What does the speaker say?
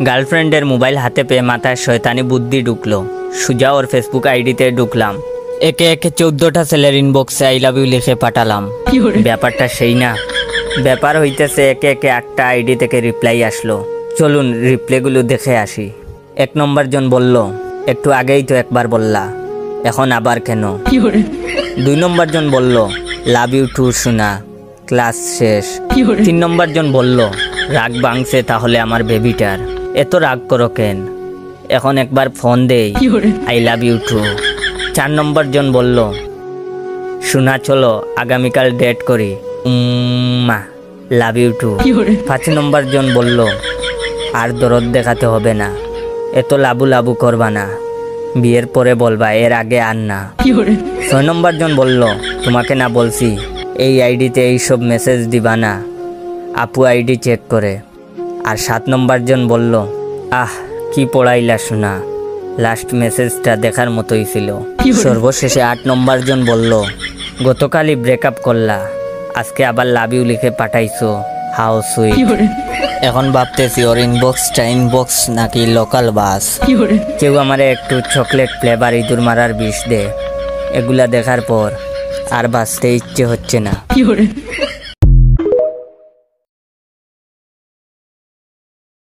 গার্লফ্রেন্ডের মোবাইল হাতে পেয়ে মাথায় শয়তানি বুদ্ধি ঢুকলো। সুজা ওর ফেসবুক আইডিতে ঢুকলাম। একে একে 14টা ছেলের ইনবক্সে আই লাভ ইউ লিখে পাঠালাম। ব্যাপারটা সেই না, ব্যাপার হইতেছে একে একে 8টা আইডি থেকে রিপ্লাই আসলো। চলুন রিপ্লাইগুলো দেখে আসি। 1 নম্বর জন বলল, একটু আগেই তো একবার বললা, এখন আবার কেন? 2 নম্বর জন বলল, লাভ ইউ টু সোনা, ক্লাস শেষ। 3 নম্বর জন বলল, রাগ ভাঙছে তাহলে আমার বেবিটার, এত রাগ করো কেন, এখন একবার ফোন দেই, আই লাভ ইউ টু। 4 নম্বর জন বলল, সোনা চলো আগামীকাল ডেট করি, লাভ ইউ টু। 5 নম্বর জন বলল, আর দরদ দেখাতে হবে না, এত লাবু লাবু করবা না, বিয়ের পরে বলবা, এর আগে আর না। 6 নম্বর জন বলল, তোমাকে না বলছি এই আইডিতে এইসব মেসেজ দিবা না, আপু আইডি চেক করে। আর 7 নম্বর জন বলল, আহ কি পড়াইলা শোনা, লাস্ট মেসেজটা দেখার মতোই ছিল। সর্বশেষে 8 নম্বর জন বলল, গতকালই ব্রেকআপ করলা, আজকে আবার লাভ ইউ লিখে পাঠাইছো, হাউ সুইট। এখন ভাবতেছি ওর ইনবক্স নাকি লোকাল বাস। কেউ আমারে একটু চকলেট ফ্লেভার ইঁদুর মারার বিষ দে, এগুলা দেখার পর আর বাঁচতে ইচ্ছে হচ্ছে না।